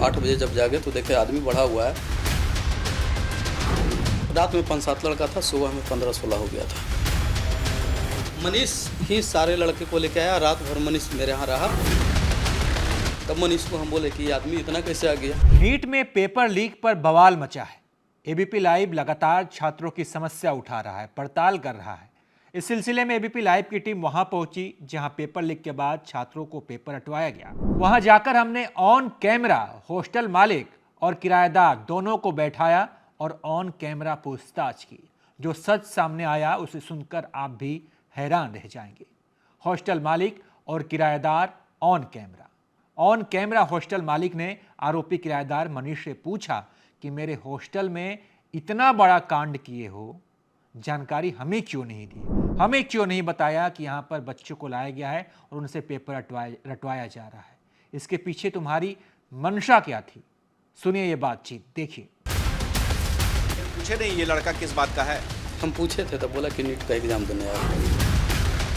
8 बजे जब जागे तो देखे आदमी बढ़ा हुआ है। रात में 5-7 लड़का था, सुबह में 15-16 हो गया था। मनीष ही सारे लड़के को लेके आया, रात भर मनीष मेरे यहाँ रहा। तब मनीष को हम बोले कि ये आदमी इतना कैसे आ गया। नीट में पेपर लीक पर बवाल मचा है। एबीपी लाइव लगातार छात्रों की समस्या उठा रहा है, पड़ताल कर रहा है। इस सिलसिले में एबीपी लाइव की टीम वहां पहुंची जहां पेपर लीक के बाद छात्रों को पेपर हटवाया गया। वहां जाकर हमने ऑन कैमरा हॉस्टल मालिक और किराएदार दोनों को बैठाया और ऑन कैमरा पूछताछ की। जो सच सामने आया उसे सुनकर आप भी हैरान रह जाएंगे। हॉस्टल मालिक और किराएदार ऑन कैमरा हॉस्टल मालिक ने आरोपी किराएदार मनीष से पूछा कि मेरे हॉस्टल में इतना बड़ा कांड किए हो, जानकारी हमें क्यों नहीं दी, हमें क्यों नहीं बताया कि यहाँ पर बच्चों को लाया गया है और उनसे पेपर रटवाया जा रहा है। इसके पीछे तुम्हारी मंशा क्या थी? सुनिए ये बातचीत, देखिए। पूछे नहीं ये लड़का किस बात का है? हम पूछे थे तो बोला कि नीट का एग्जाम देने आया।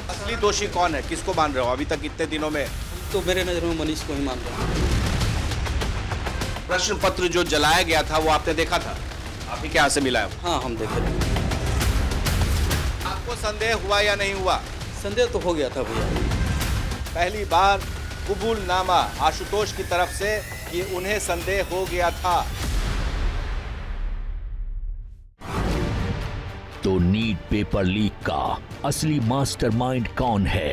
असली दोषी कौन है, किसको मान रहे हो अभी तक इतने दिनों में? तो मेरे नज़र में मनीष को ही मान रहा हूँ। प्रश्न पत्र जो जलाया गया था वो आपने देखा था? आप ही के यहाँ से मिला है? हाँ, हम देखे थे। आपको संदेह हुआ या नहीं हुआ? संदेह तो हो गया था भैया। पहली बार कबूलनामा आशुतोष की तरफ से कि उन्हें संदेह हो गया था। तो नीट पेपर लीक का असली मास्टरमाइंड कौन है?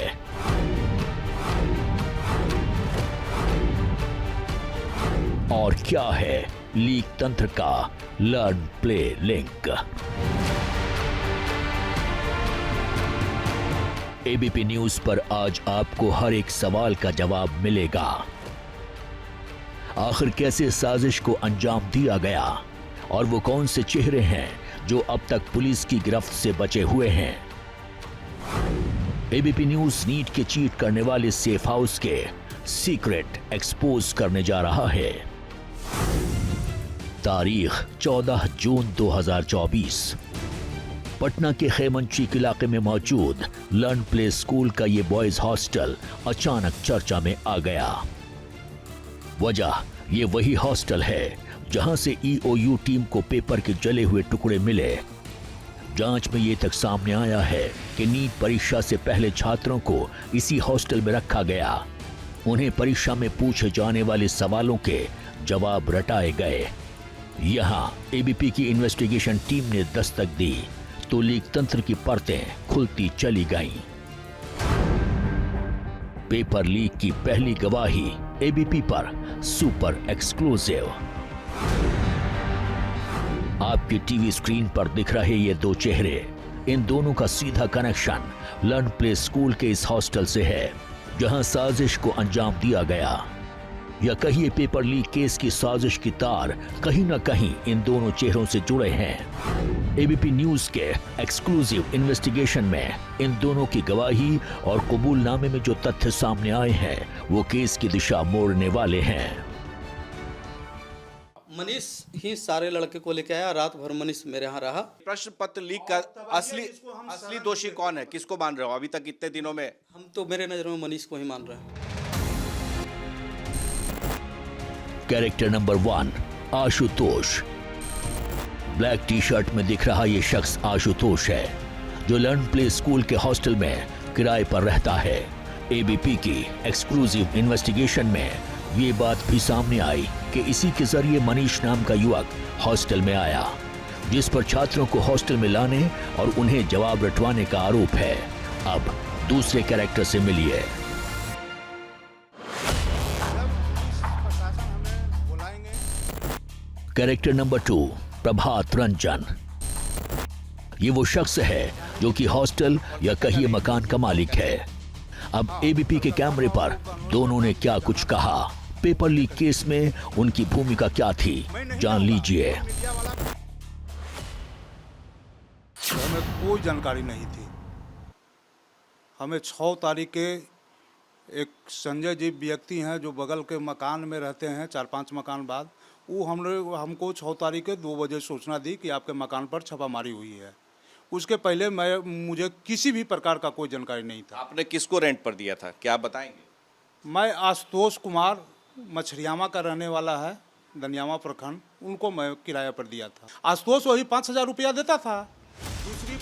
और क्या है लीक तंत्र का learn play link? ABP news पर आज आपको हर एक सवाल का जवाब मिलेगा। आखिर कैसे साजिश को अंजाम दिया गया और वो कौन से चेहरे हैं जो अब तक पुलिस की गिरफ्त से बचे हुए हैं? एबीपी न्यूज नीट के चीट करने वाले सेफ हाउस के सीक्रेट एक्सपोज करने जा रहा है। तारीख 14 जून 2024। पटना के खैमनचीक इलाके में मौजूद लर्न प्ले स्कूल का ये बॉयज हॉस्टल अचानक चर्चा में आ गया। वजह ये वही हॉस्टल है जहां से ईओयू टीम को पेपर के जले हुए टुकड़े मिले। जांच में ये तक सामने आया है कि नीट परीक्षा से पहले छात्रों को इसी हॉस्टल में रखा गया। उन्हें परीक्षा में पूछे जाने वाले सवालों के जवाब रटाए गए। यहां एबीपी की इन्वेस्टिगेशन टीम ने दस्तक दी तो लीक तंत्र की परतें खुलती चली गईं। पेपर लीक की पहली गवाही एबीपी पर सुपर एक्सक्लूसिव। आपकी टीवी स्क्रीन पर दिख रहे ये दो चेहरे, इन दोनों का सीधा कनेक्शन लर्न प्ले स्कूल के इस हॉस्टल से है जहां साजिश को अंजाम दिया गया। या कहिए पेपर लीक केस की साजिश की तार कहीं ना कहीं इन दोनों चेहरों से जुड़े हैं। एबीपी न्यूज के एक्सक्लूसिव इन्वेस्टिगेशन में इन दोनों की गवाही और कबूलनामे में जो तथ्य सामने आए हैं वो केस की दिशा मोड़ने वाले हैं। मनीष ही सारे लड़के को लेके आया, रात भर मनीष मेरे यहाँ रहा। प्रश्न पत्र लीक का असली दोषी कौन है, किसको मान रहे हो अभी तक इतने दिनों में? हम तो मेरे नज़र में मनीष को ही मान रहे हैं। Character number 1 Ashutosh. Black T shirt में दिख रहा ये शख्स आशुतोष है जो लर्न प्ले स्कूल के हॉस्टल में किराए पर रहता है। एबीपी की एक्सक्लूसिव इन्वेस्टिगेशन में ये बात भी सामने आई कि इसी के जरिए मनीष नाम का युवक हॉस्टल में आया, जिस पर छात्रों को हॉस्टल में लाने और उन्हें जवाब रटवाने का आरोप है। अब दूसरे कैरेक्टर से मिलिए। Character number 2 Prabhat Ranjan. ये वो शख्स है जो कि हॉस्टल या कहिए मकान का मालिक है। अब एबीपी के कैमरे पर दोनों ने क्या कुछ कहा, पेपर लीक केस में उनकी भूमिका क्या थी, जान लीजिए। हमें कोई जानकारी नहीं थी। हमें 6 तारीख के एक संजय जी व्यक्ति हैं जो बगल के मकान में रहते हैं, 4-5 मकान बाद, वो हमको 6 तारीख के 2 बजे सूचना दी कि आपके मकान पर छापामारी हुई है। उसके पहले मुझे किसी भी प्रकार का कोई जानकारी नहीं था। आपने किसको रेंट पर दिया था, क्या आप बताएंगे? मैं आशुतोष कुमार मछरियामा का रहने वाला है, दनियामा प्रखंड, उनको मैं किराया पर दिया था। आशुतोष वही 5,000 रुपया देता था।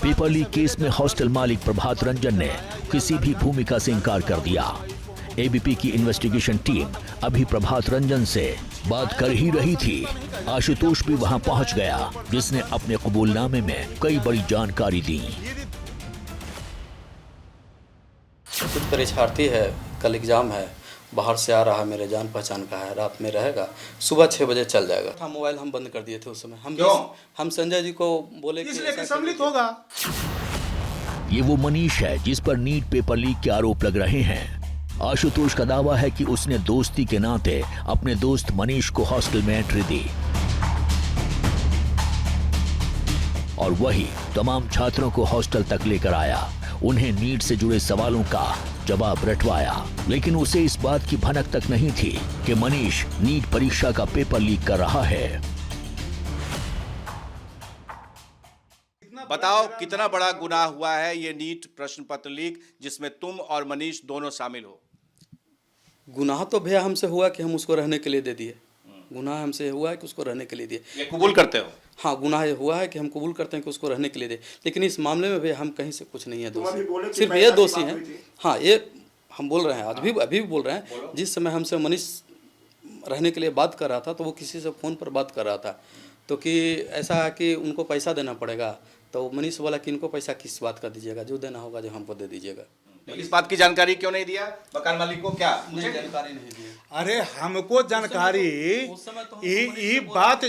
पेपर लीक केस में हॉस्टल मालिक प्रभात रंजन ने किसी भी भूमिका से इनकार कर दिया। एबीपी की इन्वेस्टिगेशन टीम अभी प्रभात रंजन से बात कर ही रही थी। आशुतोष भी वहां पहुंच गया, जिसने अपने कबूलनामे में कई बड़ी जानकारी दी। कुछ परीक्षार्थी है, कल एग्जाम है, बाहर से आ रहा है, मेरे जान पहचान का है, रात में रहेगा, सुबह 6 बजे चल जाएगा। था मोबाइल हम बंद कर दिए थे उस समय। हम संजय जी को बोले इसलिए सम्मिलित होगा। ये वो मनीष है जिस पर नीट पेपर लीक के आरोप लग रहे हैं। आशुतोष का दावा है कि उसने दोस्ती के नाते अपने दोस्त मनीष को हॉस्टल में एंट्री दी और वही तमाम छात्रों को हॉस्टल तक लेकर आया, उन्हें नीट से जुड़े सवालों का जवाब रटवाया। लेकिन उसे इस बात की भनक तक नहीं थी कि मनीष नीट परीक्षा का पेपर लीक कर रहा है। बताओ कितना बड़ा गुनाह हुआ है ये नीट प्रश्न पत्र लीक, जिसमें तुम और मनीष दोनों शामिल हो। गुनाह तो भैया हमसे हुआ कि हम उसको रहने के लिए दे दिए। गुनाह हमसे हुआ है कि उसको रहने के लिए दिए। ये कबूल करते हो? हाँ, गुनाह ये हुआ है कि हम कबूल करते हैं कि उसको रहने के लिए दे। लेकिन इस मामले में भैया हम कहीं से कुछ नहीं है दोषी, सिर्फ ये दोषी हैं। हाँ, ये हम बोल रहे हैं, अभी भी बोल रहे हैं। जिस समय हमसे मनीष रहने के लिए बात कर रहा था तो वो किसी से फ़ोन पर बात कर रहा था, तो कि ऐसा है कि उनको पैसा देना पड़ेगा। तो मनीष बोला कि इनको पैसा किस बात का दीजिएगा, जो देना होगा जो हमको दे दीजिएगा। इस बात की जानकारी क्यों नहीं दिया मकान मालिक को? क्या मुझे जानकारी नहीं दी। अरे हमको जानकारी उस समय तो हम ये बात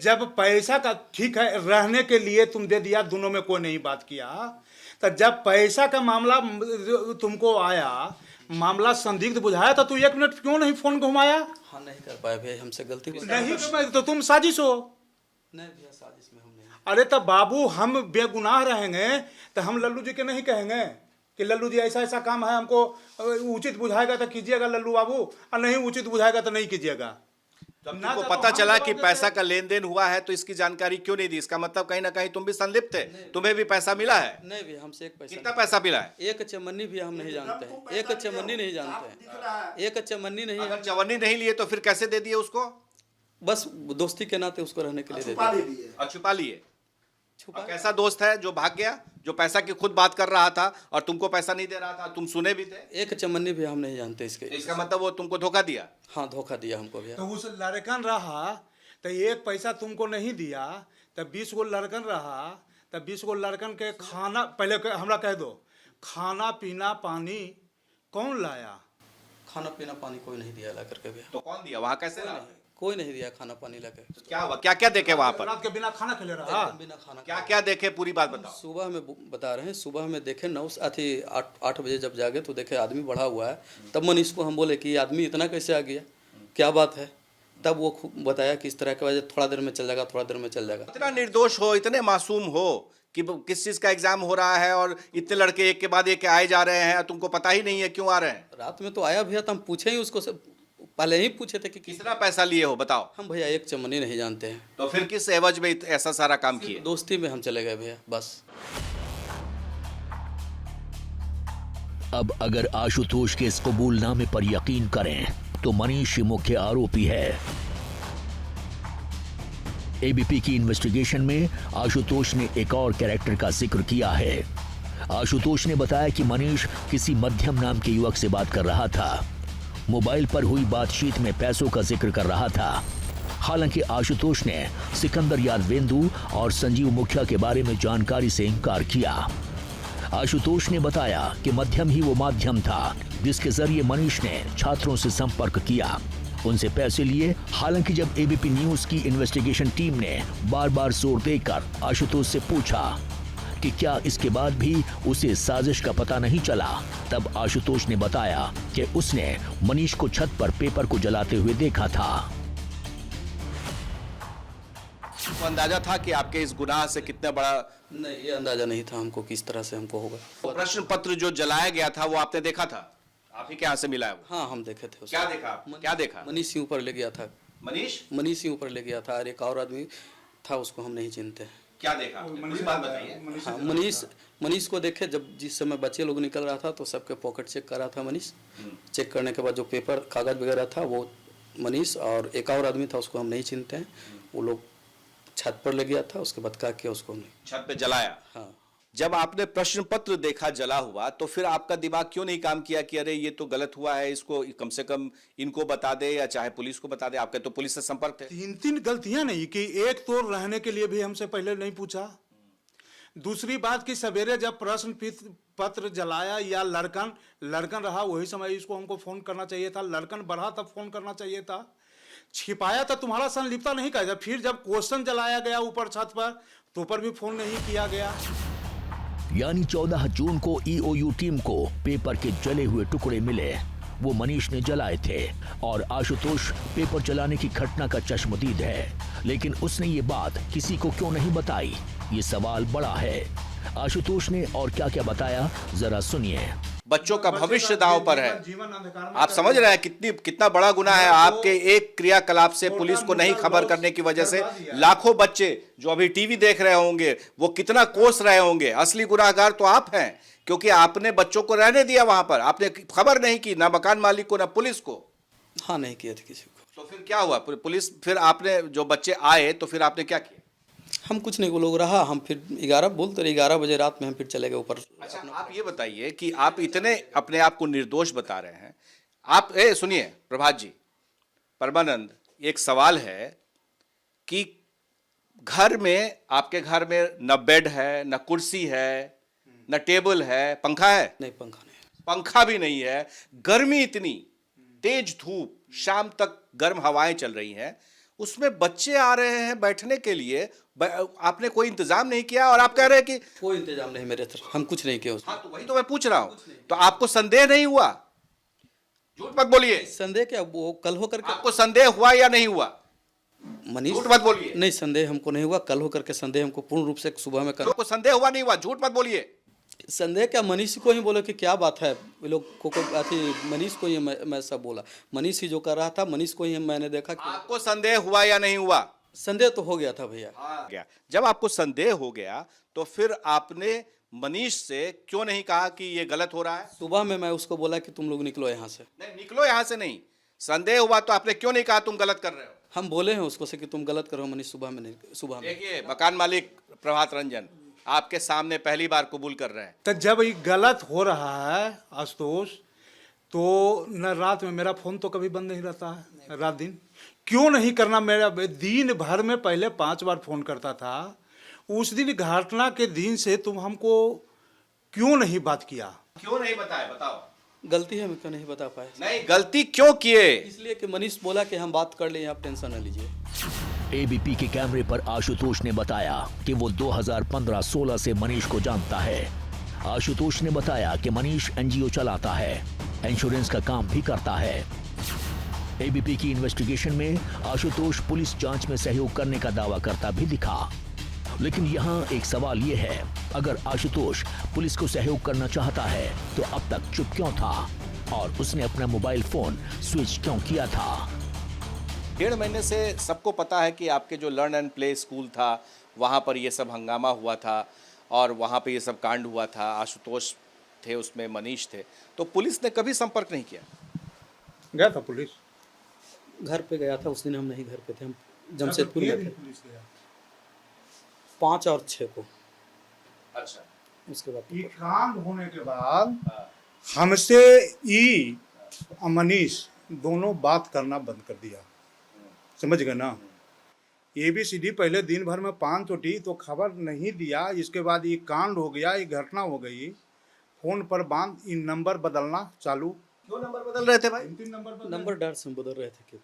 जब पैसा का ठीक है रहने के लिए तुम दे दिया, दोनों में कोई नहीं बात किया। तो जब पैसा का मामला तुमको आया, मामला संदिग्ध बुझाया तो तू 1 मिनट क्यों नहीं फोन घुमाया? हाँ, नहीं कर पाए भैया, हमसे गलती नहीं तो तुम साजिश हो। नहीं भैया, साजिश में हम नहीं। अरे तब बाबू हम बेगुनाह रहेंगे तो हम लल्लू जी के नहीं कहेंगे कि लल्लू जी ऐसा ऐसा काम है, हमको उचित बुझाएगा तो कीजिएगा लल्लू बाबू, और नहीं उचित बुझाएगा तो नहीं कीजिएगा। जब तुमको पता चला कि पैसा का लेन देन हुआ है तो इसकी जानकारी क्यों नहीं दी? इसका मतलब कहीं ना कहीं तुम भी संलिप्त थे, तुम्हें भी पैसा मिला है। नहीं भैया, हमसे एक पैसा। कितना पैसा मिला है? एक चमन्नी भी हम नहीं जानते हैं। एक चमन्नी नहीं जानते हैं। एक चमन्नी नहीं। अगर चवन्नी नहीं लिए तो फिर कैसे दे दिए उसको? बस दोस्ती के नाते उसको रहने के लिए दे दिया। और छुपा लिए? छुपा। कैसा दोस्त है जो भाग गया, जो पैसा की खुद बात कर रहा था और तुमको पैसा नहीं दे रहा था, तुम सुने भी थे? एक चमन्नी भी हम नहीं जानते इसके। इसका मतलब वो तुमको धोखा दिया? हाँ, धोखा दिया हमको भैया। तो उस लड़कन रहा तो एक पैसा तुमको नहीं दिया, तब 20 गो लड़कन रहा, तब 20 गो लड़कन के खाना पहले हमरा कह दो, खाना पीना पानी कौन लाया? खाना पीना पानी कोई नहीं दिया ला करके भैया। तो कौन दिया? वहाँ कैसे रहा? कोई नहीं दिया खाना पानी लाके। तो क्या हुआ? क्या क्या देखे वहाँ पर? रात के बिना खाना खेले रहा। बिना खाना। क्या क्या देखे, पूरी बात बताओ। सुबह में बता रहे हैं, सुबह में देखे 8 बजे जब जागे तो देखे आदमी बढ़ा हुआ है। तब मनीष को हम बोले कि आदमी इतना कैसे आ गया, क्या बात है? तब वो बताया कि इस तरह की वजह, थोड़ा देर में चल जाएगा, थोड़ा देर में चल जाएगा। इतना निर्दोष हो, इतने मासूम हो कि किस चीज का एग्जाम हो रहा है और इतने लड़के एक के बाद एक आए जा रहे हैं, तुमको पता ही नहीं है क्यों आ रहे हैं। रात में तो आया भैया, तो हम पूछे ही उसको से, पहले ही पूछे थे कि कितना पैसा लिए हो बताओ। हम भैया एक चमनी नहीं जानते हैं। तो फिर किस एवज में ऐसा सारा काम किए? दोस्ती में हम चले गए भैया, बस। अब अगर आशुतोष के इस कबूलनामे पर यकीन करें तो मनीष ही मुख्य आरोपी है। एबीपी की इन्वेस्टिगेशन में आशुतोष ने एक और कैरेक्टर का जिक्र किया है। आशुतोष ने बताया कि मनीष किसी मध्यम नाम के युवक से बात कर रहा था। मोबाइल पर हुई बातचीत में पैसों का जिक्र कर रहा था। हालांकि आशुतोष ने सिकंदर यादवेंदु और संजीव मुखिया के बारे में जानकारी से इनकार किया। आशुतोष ने बताया कि मध्यम ही वो माध्यम था जिसके जरिए मनीष ने छात्रों से संपर्क किया, उनसे पैसे लिए। हालांकि जब एबीपी न्यूज की इन्वेस्टिगेशन टीम ने बार बार जोर देकर आशुतोष से पूछा कि क्या इसके बाद भी उसे साजिश का पता नहीं चला, तब आशुतोष ने बताया कि उसने मनीष को छत पर पेपर को जलाते हुए देखा था। तो अंदाजा था कि आपके इस गुनाह से कितना बड़ा? नहीं, ये अंदाजा नहीं था हमको किस तरह से हमको होगा। प्रश्न पत्र जो जलाया गया था वो आपने देखा था? आप ही के यहाँ से मिला है वो? हाँ, हम देखे थे उसको। क्या देखा? क्या देखा? मनीष ही ऊपर ले गया था। मनीष ही ऊपर ले गया था और एक और आदमी था, उसको हम नहीं चिनते। क्या देखा? पूरी बात बताइए। हाँ, मनीष को देखे जब जिस समय बच्चे लोग निकल रहा था तो सबके पॉकेट चेक कर रहा था मनीष। चेक करने के बाद जो पेपर कागज वगैरह था वो मनीष और एक और आदमी था, उसको हम नहीं चिनते हैं। वो लोग छत पर ले गया था, उसके बाद क्या किया उसको नहीं। छत पे जलाया। हाँ, जब आपने प्रश्न पत्र देखा जला हुआ तो फिर आपका दिमाग क्यों नहीं काम किया कि अरे ये तो गलत हुआ है, इसको कम से कम इनको बता दे या चाहे पुलिस को बता दे? आपके तो पुलिस से संपर्क थे। 3 गलतियां नहीं की, एक तो रहने के लिए भी हमसे पहले नहीं पूछा। दूसरी बात कि सवेरे जब प्रश्न पत्र जलाया या लड़कन रहा वही समय इसको हमको फोन करना चाहिए था, लड़कन बढ़ा तब फोन करना चाहिए था। छिपाया था तुम्हारा संलिप्तता नहीं कहा। फिर जब क्वेश्चन जलाया गया ऊपर छत पर तो पर भी फोन नहीं किया गया। यानी 14 जून को ईओयू टीम को पेपर के जले हुए टुकड़े मिले, वो मनीष ने जलाए थे और आशुतोष पेपर जलाने की घटना का चश्मदीद है। लेकिन उसने ये बात किसी को क्यों नहीं बताई, ये सवाल बड़ा है। आशुतोष ने और क्या क्या बताया, जरा सुनिए। बच्चों का भविष्य दांव पर है। जीवन अंधकार में आप समझ रहे हैं कितना बड़ा गुनाह है। आपके एक क्रियाकलाप से पुलिस को नहीं खबर करने की वजह से लाखों बच्चे जो अभी टीवी देख रहे होंगे वो कितना कोस रहे होंगे। असली गुनाहगार तो आप हैं, क्योंकि आपने बच्चों को रहने दिया वहां पर, आपने खबर नहीं की ना मकान मालिक को ना पुलिस को। हाँ, नहीं किया था किसी को। तो फिर क्या हुआ? पुलिस फिर आपने जो बच्चे आए तो फिर आपने क्या किया? हम कुछ नहीं, वो लोग रहा, हम फिर 11 बजे रात में हम फिर चले गए ऊपर। अच्छा, आप ये बताइए कि आप इतने अपने आप को निर्दोष बता रहे हैं। आप सुनिए प्रभात जी, परमानंद, एक सवाल है कि घर में, आपके घर में न बेड है, न कुर्सी है, न टेबल है, पंखा है? नहीं, पंखा नहीं, पंखा भी नहीं है। गर्मी इतनी, तेज धूप, शाम तक गर्म हवाएं चल रही हैं, उसमें बच्चे आ रहे हैं बैठने के लिए, आपने कोई इंतजाम नहीं किया और आप कह रहे हैं कि कोई इंतजाम नहीं मेरे तरफ, हम कुछ नहीं किया उसमें। हाँ, तो वही तो मैं पूछ रहा हूं। तो आपको संदेह नहीं हुआ? झूठ मत बोलिए। संदेह क्या, वो कल होकर के आपको संदेह हुआ या नहीं हुआ? मनीष, झूठ मत बोलिए। नहीं, संदेह हमको नहीं हुआ। कल होकर के संदेह हमको पूर्ण रूप से सुबह में आपको संदेह हुआ नहीं हुआ? झूठ मत बोलिए। संदेह क्या, मनीष को ही बोले कि क्या बात है, ये लोग को मनीष को ही मैं सब बोला। मनीष ही जो कर रहा था, मनीष को ही मैंने देखा कि आपको संदेह हुआ या नहीं हुआ? संदेह तो हो गया था भैया। जब आपको संदेह हो गया तो फिर आपने मनीष से क्यों नहीं कहा कि ये गलत हो रहा है? सुबह में मैं उसको बोला कि तुम लोग निकलो यहाँ से। नहीं, निकलो यहाँ से नहीं। संदेह हुआ तो आपने क्यों नहीं कहा तुम गलत कर रहे हो? हम बोले हैं उसको से कि तुम गलत करो मनीष, सुबह में नहीं, सुबह में। देखिए, मकान मालिक प्रभात रंजन आपके सामने पहली बार कबूल कर रहे हैं। तो जब ये गलत हो रहा है आशुतोष, तो न रात में मेरा फोन तो कभी बंद नहीं रहता है, रात दिन क्यों नहीं करना? मेरा दिन भर में पहले 5 बार फोन करता था। उस दिन घटना के दिन से तुम हमको क्यों नहीं बात किया? क्यों नहीं बताया, बताओ। गलती है, मैं क्यों नहीं बता पाए? नहीं, गलती क्यों किए? इसलिए कि मनीष बोला कि हम बात कर लें, आप टेंशन न लीजिए। एबीपी के कैमरे पर आशुतोष ने बताया कि वो 2015-16 से मनीष को जानता है। आशुतोष ने बताया कि मनीष एनजीओ चलाता है, इंश्योरेंस का काम भी करता है। एबीपी की इन्वेस्टिगेशन में आशुतोष पुलिस जांच में सहयोग करने का दावा करता भी दिखा। लेकिन यहाँ एक सवाल ये है, अगर आशुतोष पुलिस को सहयोग करना चाहता है तो अब तक चुप क्यों था और उसने अपना मोबाइल फोन स्विच क्यों किया था? 1.5 महीने से सबको पता है कि आपके जो लर्न एंड प्ले स्कूल था वहाँ पर ये सब हंगामा हुआ था और वहाँ पे ये सब कांड हुआ था। आशुतोष थे उसमें, मनीष थे, तो पुलिस ने कभी संपर्क नहीं किया? गया था पुलिस, घर पे गया था उस दिन, हम नहीं घर पे थे, हम जमशेदपुर में थे। 5 और 6 को। अच्छा, उसके बाद ये कांड होने के बाद हमसे ई मनीष दोनों बात करना बंद कर दिया, समझ गए ना? ABCD पहले दिन भर में 5 चोटी तो खबर नहीं दिया। इसके बाद ये कांड हो गया, ये घटना हो गई, फोन पर बांध इन नंबर बदलना चालू। 2 नंबर बदल रहे थे भाई? 3 नंबर नंबर डार से हम बदल रहे थे।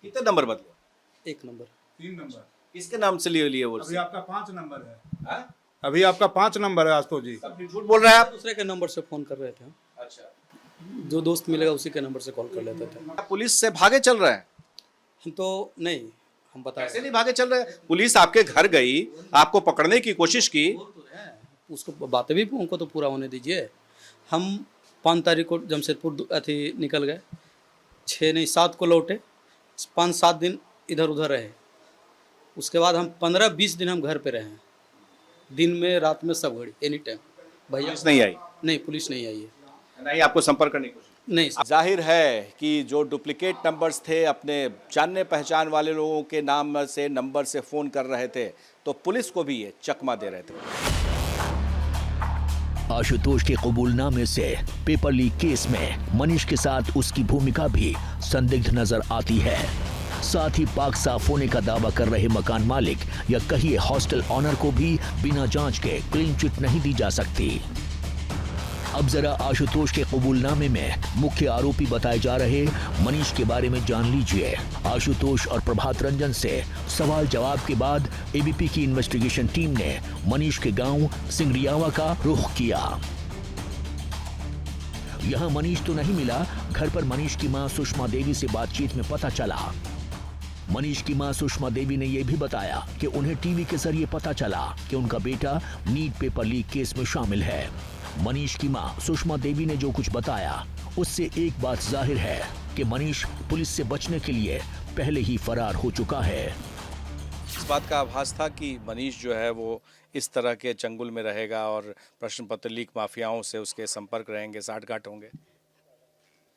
कितने नंबर बदले? 1 नंबर, 3 नंबर। किसके नाम से लिए वो? अभी आपका 5 नंबर है। हाँ? अभी आपका 5 नंबर है आशुतोष जी। झूठ बोल रहे हैं आप। दूसरे के नंबर से फोन कर रहे थे। अच्छा, जो दोस्त मिलेगा उसी के नंबर से कॉल कर लेते थे। आप पुलिस से भागे चल रहे हैं? हम तो नहीं, हम बता कैसे नहीं भागे चल रहे हैं? पुलिस आपके घर गई, आपको पकड़ने की कोशिश की। उसको बातें भी उनको तो पूरा होने दीजिए। हम 5 तारीख को जमशेदपुर निकल गए, 6 नहीं 7 को लौटे, 5-7 दिन इधर उधर रहे। उसके बाद हम 15-20 दिन हम घर पे रहे हैं, दिन में रात में सब घड़ी, एनी टाइम। भैया पुलिस नहीं आई? नहीं, पुलिस नहीं आई है। नहीं, आपको संपर्क करने की कोशिश? नहीं जाहिर है कि जो डुप्लीकेट नंबर्स थे अपने जानने पहचान वाले लोगों के नाम से नंबर से फ़ोन कर रहे थे, तो पुलिस को भी ये चकमा दे रहे थे। आशुतोष के कबूलनामे से पेपर लीक केस में मनीष के साथ उसकी भूमिका भी संदिग्ध नजर आती है। साथ ही पाक साफ होने का दावा कर रहे मकान मालिक या कहिए हॉस्टल ऑनर को भी बिना जांच के क्लीन चिट नहीं दी जा सकती। अब जरा आशुतोष के कबूलनामे में मुख्य आरोपी बताए जा रहे मनीष के बारे में जान लीजिए। आशुतोष और प्रभात रंजन से सवाल जवाब के बाद एबीपी की इन्वेस्टिगेशन टीम ने मनीष के गांव सिंगरियावा का रुख किया। यहां मनीष तो नहीं मिला, घर पर मनीष की मां सुषमा देवी से बातचीत में पता चला। मनीष की मां सुषमा देवी ने यह भी बताया कि उन्हें टीवी के जरिए पता चला कि उनका बेटा नीट पेपर लीक केस में शामिल है। मनीष की मां सुषमा देवी ने जो कुछ बताया उससे एक बात जाहिर है कि मनीष पुलिस से बचने के लिए पहले ही फरार हो चुका है। इस बात का आभास था कि मनीष जो है वो इस तरह के चंगुल में रहेगा और प्रश्न पत्र लीक माफियाओं से उसके संपर्क रहेंगे, साठगांठ होंगे।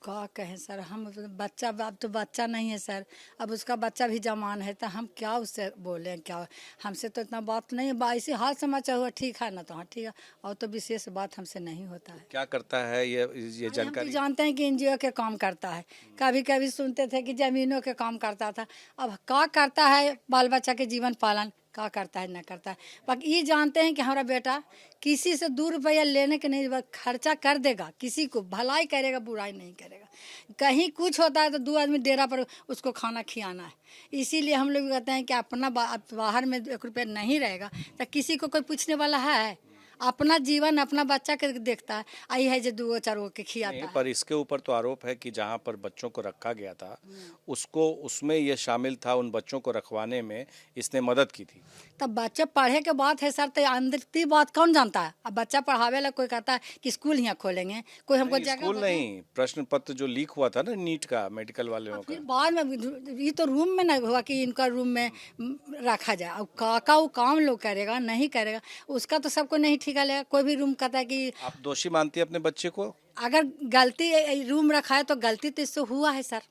क्या कहें सर, हम बच्चा अब तो बच्चा नहीं है सर, अब उसका बच्चा भी जवान है तो हम क्या उससे बोलें, क्या हमसे तो इतना बात नहीं है। ऐसे हाल समाचार हुआ ठीक है ना, तो हाँ ठीक है, और तो विशेष बात हमसे नहीं होता है। क्या करता है ये जानकारी? हम तो जानते हैं कि एनजीओ के काम करता है, कभी कभी सुनते थे कि जमीनों के काम करता था। अब क्या करता है, बाल बच्चा के जीवन पालन क्या करता है, न करता है। बाकी ये जानते हैं कि हमारा बेटा किसी से 2 रुपया लेने के नहीं, खर्चा कर देगा, किसी को भलाई करेगा, बुराई नहीं करेगा। कहीं कुछ होता है तो 2 आदमी डेरा पर उसको खाना खिलाना है। इसीलिए हम लोग कहते हैं कि अपना बाहर में 1 रुपया नहीं रहेगा तो किसी को कोई पूछने वाला है। अपना जीवन अपना बच्चा के देखता है, आई है जो 2-4 के खिलाता है। पर इसके ऊपर तो आरोप है कि जहां पर बच्चों को रखा गया था उसको उसमें ये शामिल था, उन बच्चों को रखवाने में इसने मदद की थी। तब बच्चे पढ़े के बात है सर, तो अंदर की बात कौन जानता है। अब बच्चा पढ़ावे ला कोई कहता है कि स्कूल यहाँ खोलेंगे, कोई हमको जगह स्कूल नहीं, प्रश्न पत्र जो लीक हुआ था ना नीट का, मेडिकल वाले का, फिर बाद में ये तो रूम में नहीं हुआ कि इनका रूम में रखा जाए। अब काका वो काम लोग करेगा नहीं करेगा उसका तो सबको नहीं ठिका लेगा। कोई भी रूम कहता है कि आप दोषी मानती है अपने बच्चे को? अगर गलती रूम रखा है तो गलती तो इससे हुआ है सर,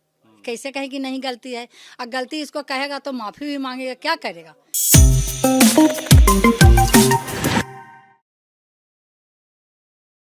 कैसे कहें कि नहीं गलती है। और गलती इसको कहेगा तो माफ़ी भी मांगेगा, क्या करेगा।